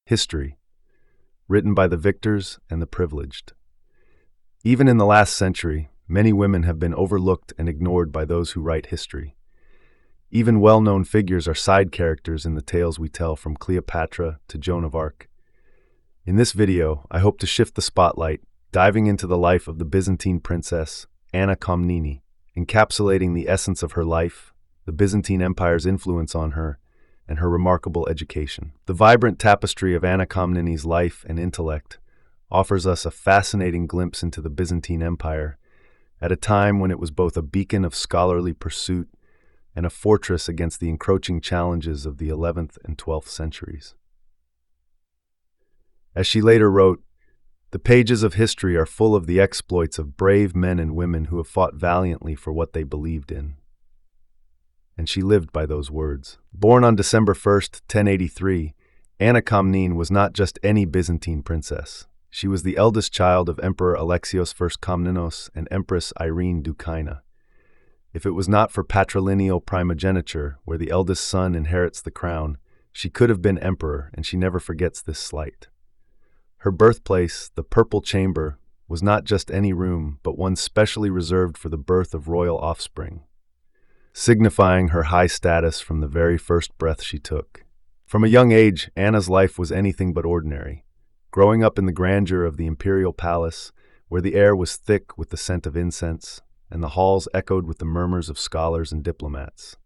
History, written by the victors and the privileged. Even in the last century, many women have been overlooked and ignored by those who write history. Even well-known figures are side characters in the tales we tell, from Cleopatra to Joan of Arc. In this video, I hope to shift the spotlight, diving into the life of the Byzantine princess, Anna Komnene, encapsulating the essence of her life, the Byzantine Empire's influence on her, and her remarkable education. The vibrant tapestry of Anna Komnene's life and intellect offers us a fascinating glimpse into the Byzantine Empire, at a time when it was both a beacon of scholarly pursuit and a fortress against the encroaching challenges of the 11th and 12th centuries. As she later wrote, "The pages of history are full of the exploits of brave men and women who have fought valiantly for what they believed in." And she lived by those words. Born on December 1st, 1083, Anna Komnene was not just any Byzantine princess. She was the eldest child of Emperor Alexios I Komnenos and Empress Irene Dukaina. If it was not for patrilineal primogeniture, where the eldest son inherits the crown, she could have been emperor, and she never forgets this slight. Her birthplace, the Purple Chamber, was not just any room, but one specially reserved for the birth of royal offspring, signifying her high status from the very first breath she took. From a young age, Anna's life was anything but ordinary. Growing up in the grandeur of the imperial palace, where the air was thick with the scent of incense, and the halls echoed with the murmurs of scholars and diplomats.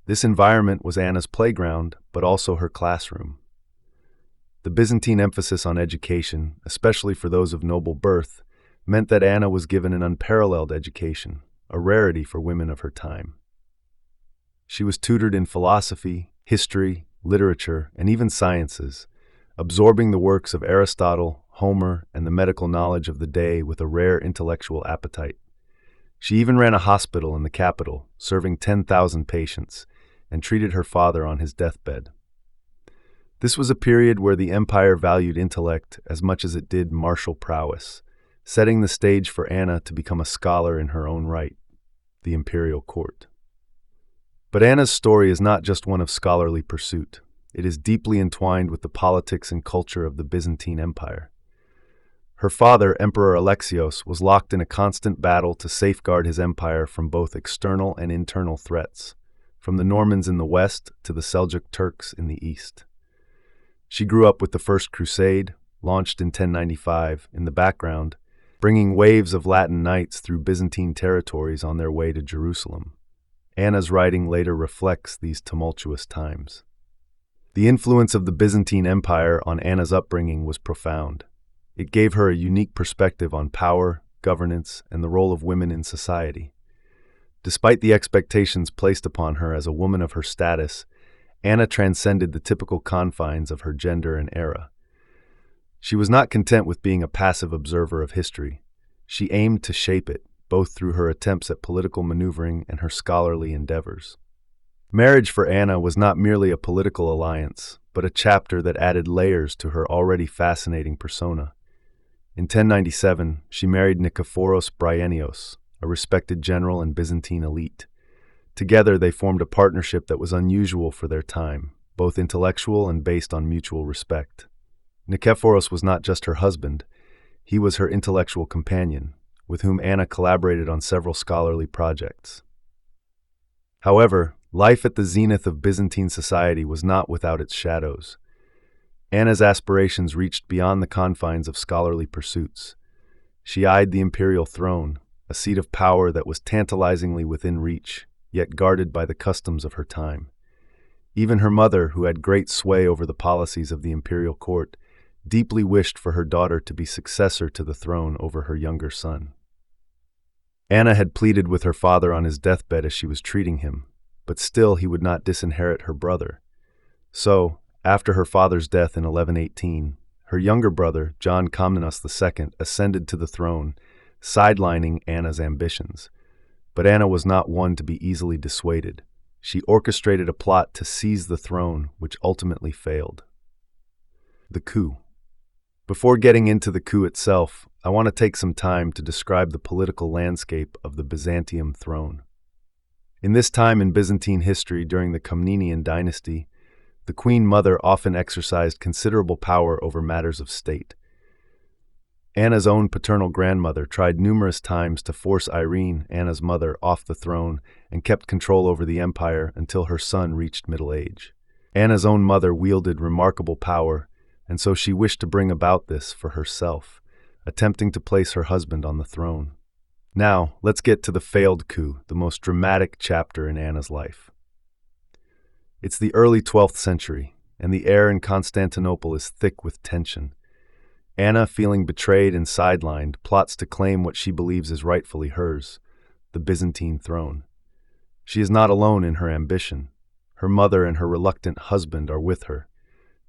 This environment was Anna's playground, but also her classroom. The Byzantine emphasis on education, especially for those of noble birth, meant that Anna was given an unparalleled education, a rarity for women of her time. She was tutored in philosophy, history, literature, and even sciences, absorbing the works of Aristotle, Homer, and the medical knowledge of the day with a rare intellectual appetite. She even ran a hospital in the capital, serving 10,000 patients, and treated her father on his deathbed. This was a period where the empire valued intellect as much as it did martial prowess, setting the stage for Anna to become a scholar in her own right, the imperial court. But Anna's story is not just one of scholarly pursuit. It is deeply entwined with the politics and culture of the Byzantine Empire. Her father, Emperor Alexios, was locked in a constant battle to safeguard his empire from both external and internal threats, from the Normans in the west to the Seljuk Turks in the east. She grew up with the First Crusade, launched in 1095, in the background, bringing waves of Latin knights through Byzantine territories on their way to Jerusalem. Anna's writing later reflects these tumultuous times. The influence of the Byzantine Empire on Anna's upbringing was profound. It gave her a unique perspective on power, governance, and the role of women in society. Despite the expectations placed upon her as a woman of her status, Anna transcended the typical confines of her gender and era. She was not content with being a passive observer of history. She aimed to shape it, both through her attempts at political maneuvering and her scholarly endeavors. Marriage for Anna was not merely a political alliance, but a chapter that added layers to her already fascinating persona. In 1097, she married Nikephoros Bryennios, a respected general and Byzantine elite. Together, they formed a partnership that was unusual for their time, both intellectual and based on mutual respect. Nikephoros was not just her husband, he was her intellectual companion, with whom Anna collaborated on several scholarly projects. However, life at the zenith of Byzantine society was not without its shadows. Anna's aspirations reached beyond the confines of scholarly pursuits. She eyed the imperial throne, a seat of power that was tantalizingly within reach, yet guarded by the customs of her time. Even her mother, who had great sway over the policies of the imperial court, deeply wished for her daughter to be successor to the throne over her younger son. Anna had pleaded with her father on his deathbed as she was treating him, but still he would not disinherit her brother. So, after her father's death in 1118, her younger brother, John Komnenos II, ascended to the throne, sidelining Anna's ambitions. But Anna was not one to be easily dissuaded. She orchestrated a plot to seize the throne, which ultimately failed. The coup. Before getting into the coup itself, I want to take some time to describe the political landscape of the Byzantium throne. In this time in Byzantine history during the Komnenian dynasty, the Queen Mother often exercised considerable power over matters of state. Anna's own paternal grandmother tried numerous times to force Irene, Anna's mother, off the throne and kept control over the empire until her son reached middle age. Anna's own mother wielded remarkable power, and so she wished to bring about this for herself, attempting to place her husband on the throne. Now, let's get to the failed coup, the most dramatic chapter in Anna's life. It's the early 12th century, and the air in Constantinople is thick with tension. Anna, feeling betrayed and sidelined, plots to claim what she believes is rightfully hers, the Byzantine throne. She is not alone in her ambition. Her mother and her reluctant husband are with her.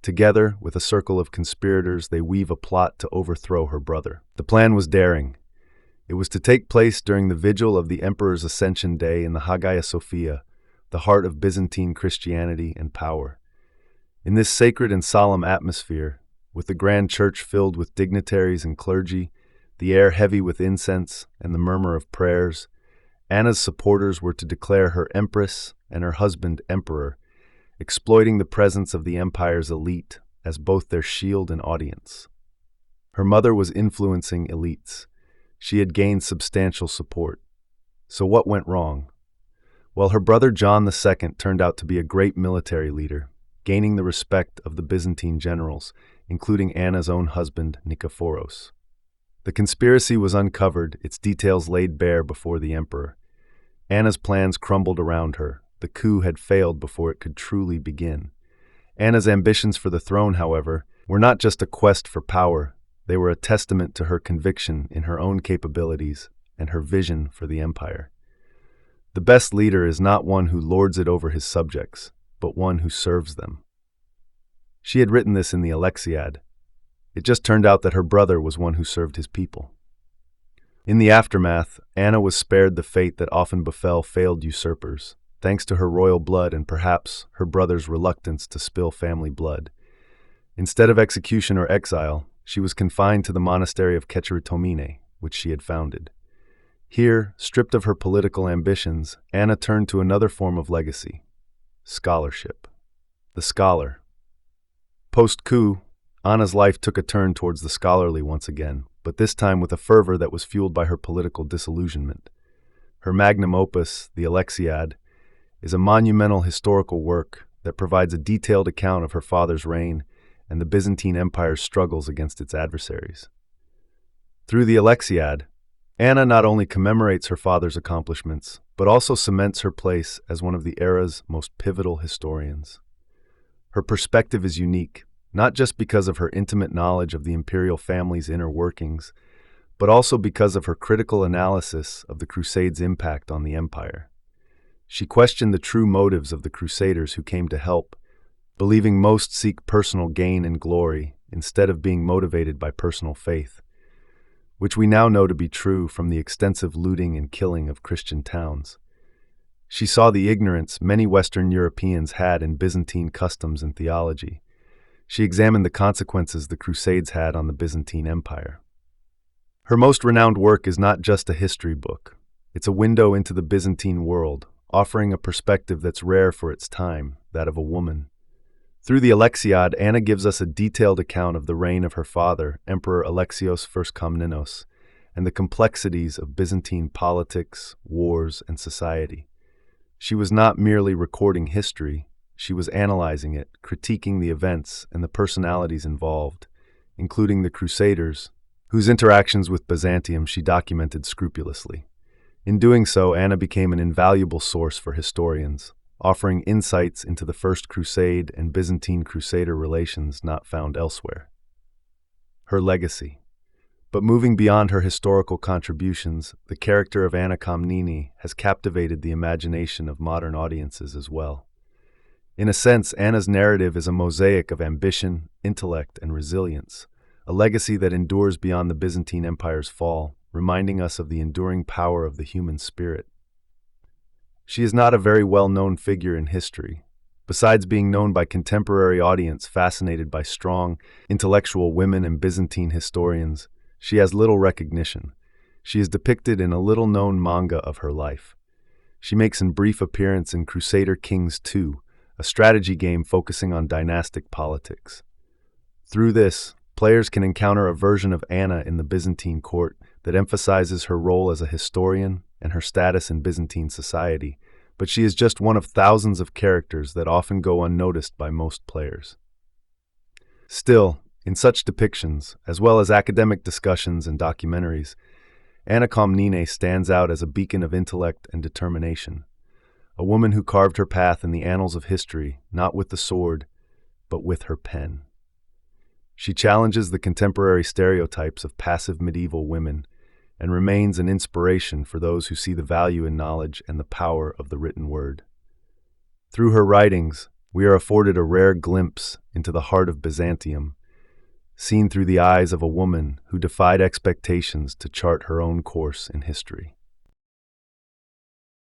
Together, with a circle of conspirators, they weave a plot to overthrow her brother. The plan was daring. It was to take place during the vigil of the Emperor's Ascension Day in the Hagia Sophia, the heart of Byzantine Christianity and power. In this sacred and solemn atmosphere, with the grand church filled with dignitaries and clergy, the air heavy with incense and the murmur of prayers, Anna's supporters were to declare her empress and her husband emperor, exploiting the presence of the empire's elite as both their shield and audience. Her mother was influencing elites. She had gained substantial support. So what went wrong? Well, her brother John II turned out to be a great military leader, gaining the respect of the Byzantine generals, including Anna's own husband, Nikephoros. The conspiracy was uncovered, its details laid bare before the emperor. Anna's plans crumbled around her. The coup had failed before it could truly begin. Anna's ambitions for the throne, however, were not just a quest for power. They were a testament to her conviction in her own capabilities and her vision for the empire. The best leader is not one who lords it over his subjects, but one who serves them. She had written this in the Alexiad. It just turned out that her brother was one who served his people. In the aftermath, Anna was spared the fate that often befell failed usurpers, thanks to her royal blood and perhaps her brother's reluctance to spill family blood. Instead of execution or exile, she was confined to the monastery of Chronicles, which she had founded. Here, stripped of her political ambitions, Anna turned to another form of legacy: scholarship. The scholar. Post-coup, Anna's life took a turn towards the scholarly once again, but this time with a fervor that was fueled by her political disillusionment. Her magnum opus, the Alexiad, is a monumental historical work that provides a detailed account of her father's reign and the Byzantine Empire's struggles against its adversaries. Through the Alexiad, Anna not only commemorates her father's accomplishments, but also cements her place as one of the era's most pivotal historians. Her perspective is unique, not just because of her intimate knowledge of the imperial family's inner workings, but also because of her critical analysis of the Crusades' impact on the empire. She questioned the true motives of the Crusaders who came to help, believing most seek personal gain and glory instead of being motivated by personal faith, which we now know to be true from the extensive looting and killing of Christian towns. She saw the ignorance many Western Europeans had in Byzantine customs and theology. She examined the consequences the Crusades had on the Byzantine Empire. Her most renowned work is not just a history book. It's a window into the Byzantine world, offering a perspective that's rare for its time, that of a woman. Through the Alexiad, Anna gives us a detailed account of the reign of her father, Emperor Alexios I Komnenos, and the complexities of Byzantine politics, wars, and society. She was not merely recording history, she was analyzing it, critiquing the events and the personalities involved, including the Crusaders, whose interactions with Byzantium she documented scrupulously. In doing so, Anna became an invaluable source for historians, offering insights into the First Crusade and Byzantine Crusader relations not found elsewhere. Her legacy. But moving beyond her historical contributions, the character of Anna Komnene has captivated the imagination of modern audiences as well. In a sense, Anna's narrative is a mosaic of ambition, intellect, and resilience, a legacy that endures beyond the Byzantine Empire's fall, reminding us of the enduring power of the human spirit. She is not a very well-known figure in history. Besides being known by contemporary audience fascinated by strong, intellectual women and Byzantine historians, she has little recognition. She is depicted in a little-known manga of her life. She makes a brief appearance in Crusader Kings II, a strategy game focusing on dynastic politics. Through this, players can encounter a version of Anna in the Byzantine court that emphasizes her role as a historian and her status in Byzantine society, but she is just one of thousands of characters that often go unnoticed by most players. Still, in such depictions, as well as academic discussions and documentaries, Anna Komnene stands out as a beacon of intellect and determination, a woman who carved her path in the annals of history, not with the sword, but with her pen. She challenges the contemporary stereotypes of passive medieval women and remains an inspiration for those who see the value in knowledge and the power of the written word. Through her writings, we are afforded a rare glimpse into the heart of Byzantium, seen through the eyes of a woman who defied expectations to chart her own course in history.